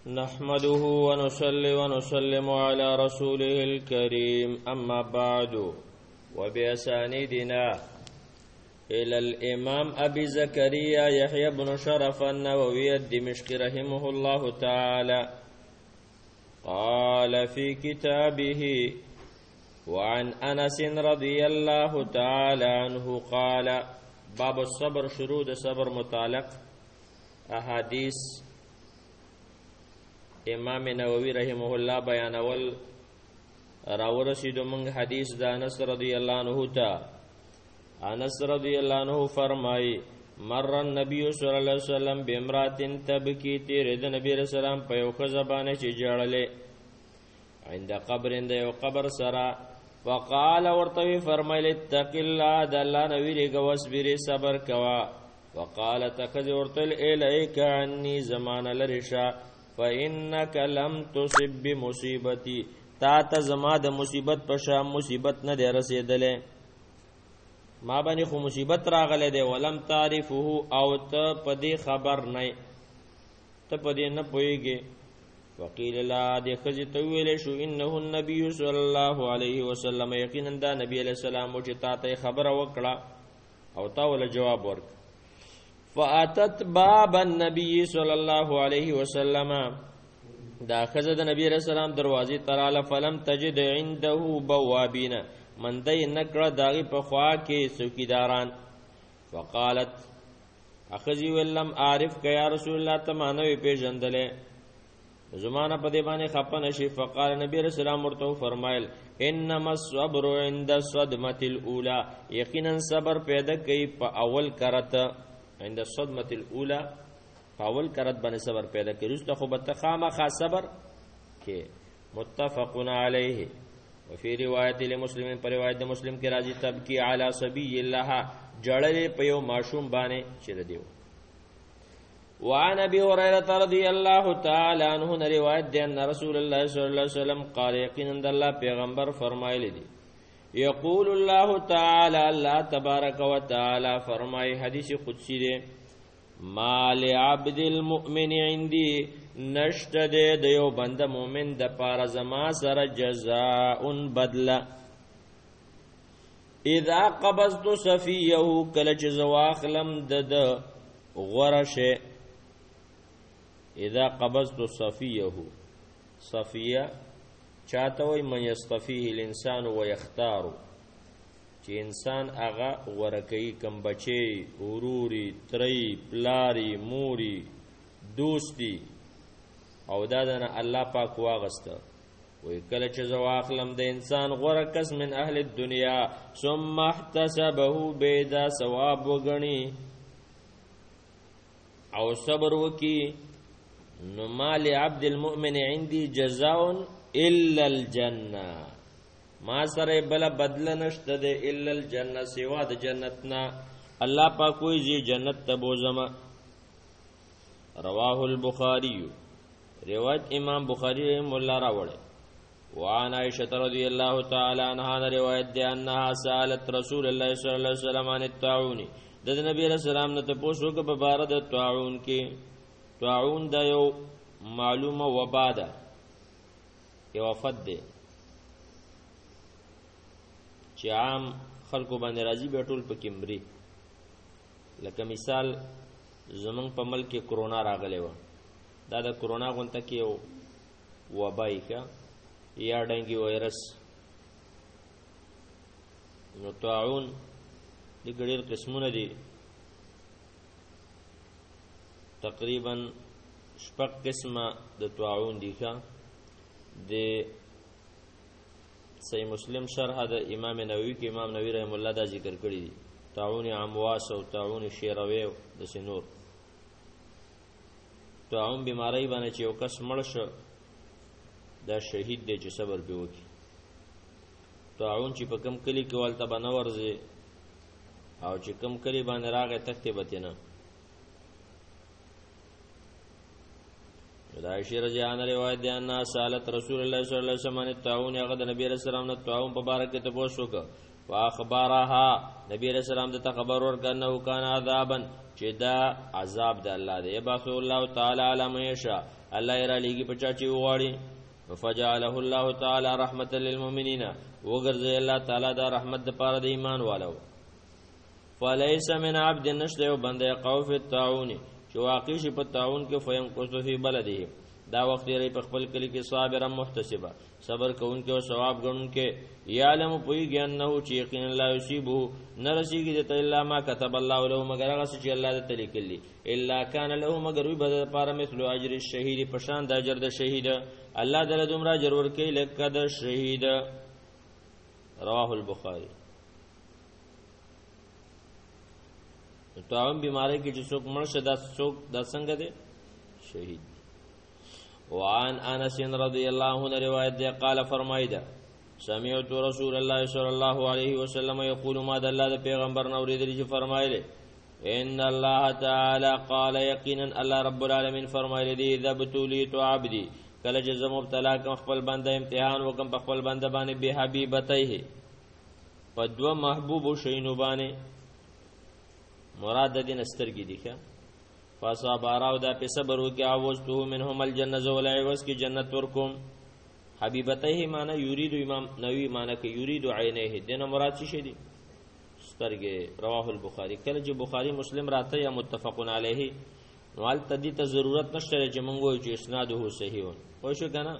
نحمده ونصلي ونسلم على رسوله الكريم أما بعد وبأسانيدنا إلى الإمام أبي زكريا يحيى بن شرف النووي الدمشقي رحمه الله تعالى قال في كتابه وعن أنس رضي الله تعالى عنه قال باب الصبر شروط صبر متعلق أحاديث امام نووي رحمه الله بیان اول راورسید من حدیث دا انس رضی اللہ عنہ تا انس رضی اللہ عنہ فرمائی مر النبی صلی اللہ علیہ وسلم بامرات تبکی تیر د نبی رسول الله په یو خزبانه چې جړلې عند قبر عند یو قبر سرا وقال ورتوی فرمایل اتق الله د الله نبی رګ واسبری صبر کوا وقال تخذ ورتل الیک عني زمان لرشا فإنك لم تصب بمصیبتی تا ته زما د مصیبت په شام مصیبت نه دی رسیدلې ما باندې خو مصیبت راغله دی ولم تعرفه او ته په دې خبر نه ته په دې نه پويږي وقيل لا د خزي ته ویل شو انه النبي صلى الله عليه وسلم یقینا دا نبی علیہ السلام چې تا ته خبر وکړه او تا ول جواب ورک فاتت باب النبي صلى الله عليه وسلم دا خزه د نبی رسول الله دروازې تراله فلم تجد عنده بوابین من دای نکړه داغي په خوا کې څوکیداران وقالت اخذي ولم عارف ک یا رسول الله تمانوي پیژندلې زمانہ په دې باندې خپن شي فقال نبی رسول الله مرته فرمایل انما الصبر عند الصدمه الاولى یقینا صبر پیدا کوي په اول کرته عند الصدمه الاولى فاول کرت باندې صبر پیدا کړي رسته خو بتخامه خاص صبر کې متفق علیه وفي روایت لمسلم پر روایت مسلم کې راځي تبکی علی صبی الله جړلې په یو ماشوم باندې چر دیو وعن ابي هريره رضي الله تعالى عنه روایت ده ان رسول الله صلی الله علیه وسلم قال یقینا الله پیغمبر فرمایلی دي یقول الله تعالی الله تبارک و تعالی فرمای حدیث قدسی ده ما لعبد المؤمن عندي نشتد د یو بند مؤمن د پار زما سره جزاء بدلا اذا قبضت صفيه کله چې زواخلم د غرشه اذا قبضت صفيه صفيه چاته وي من يصطفيه الانسان ويختار چې انسان هغه ورکی کم بچي وروري تري پلاري موري دوستي او دادنه الله پاک واغسته وی کله چې زواخلم د انسان غورکس من اهل الدنيا ثم احتسبه بيدا ثواب وغني او صبر وکي نو مال عبد المؤمن عندي جزاء الا الجنه ما سره بل بدل نشته ده الا الجنه سوا د جنتنا الله پاک کوئی زی جنت تبوزما رواه البخاری روایت امام بخاری رحمه الله راوړه وعن عائشه رضی الله تعالی عنها روایت ده انها سالت رسول الله صلی الله علیه وسلم عن الطاعون د نبی رسول الله نه پوښتنه وکړه په بار د طاعون کې طاعون د یو معلومه وبا ده یو وفد ده چې عام خلکو باندې راځي به ټول په کمري لکه مثال زمنګ په ملک کې کرونا راغلی و دا د کرونا غونته کې یو وبای کا یا ډنګي وایرس نو طاعون د ګډیر قسمونه دي تقریبا شپږ قسمه د طاعون دي ښا د صحیح مسلم شرح د امام نووي کې امام نووي رحم الله دا ذکر کړی دي طاعون عمواس او طاعون شیروي د سنور طاعون بیماری باندې چې یو کس مړ شو دا شهید دی چې صبر به وکړي طاعون چې په کم کلی کې والته بنورځي او چې کم کلی باندې راغی تخته بتنه دا عائشہ رضی اللہ عنہا روایت دی ان سالت رسول الله صلی الله علیه وسلم طاعون هغه د نبی رسول الله طاعون په باره کې تاسو وکړه واخبارها نبی علیہ السلام د خبر ورکنه کان عذابا چې دا عذاب د الله دی یبعث الله تعالی علی من یشاء الله یې را لېږي په چا چې وغواړي فجعله الله تعالی رحمتا للمؤمنین وګرځي الله تعالی دا رحمت د پاره د ایمان والو فليس من عبد نشته او بنده قوف الطاعون چې واقع شي په طاعون کې فیم کوسو فی بلده دا وخت یې په خپل کلی کې صابر محتسبه صبر کوونکې او ثواب ګڼونکې یعلم پویږي انه چې یقینا لا یصيبه نرسیږي ته الا ما كتب الله له مگر هغه چې الله دې تلیکلی الا کان له مگر وي بد پاره مثل اجر الشهید پشان د اجر د شهید الله دې دومره اجر ورکړي لکه د شهید رواه البخاری طاعون بیماری کې چې څوک مړ شه دا څوک د څنګه دی شهید وعن انس رضی الله عنه روایت ده قال فرمایدا سمعت رسول الله صلی الله علیه وسلم یقول ما د الله د پیغمبر نو ورېدلی چې فرمایله ان الله تعالی قال یقینا الله رب العالمین فرمایلی دی ذبتولیت عبدی کله چې زم مبتلا کوم خپل بنده امتحان وکم په خپل بنده باندې به حبیبته په دو محبوب شینو باندې مراد د دین استرګی دی ښه فصبراو دا په صبر وکي اوستو منهم الجنه زولای وس کی جنت ورکم حبیبته معنی یرید امام نووی معنی کې یرید عینه دنه مراد څه دي سترګې رواه البخاری کله چې بخاری مسلم راته یا متفقون علیه نو ال تدی ته ضرورت نشته چې مونږ وایو چې اسناده صحیح و خو شو کنه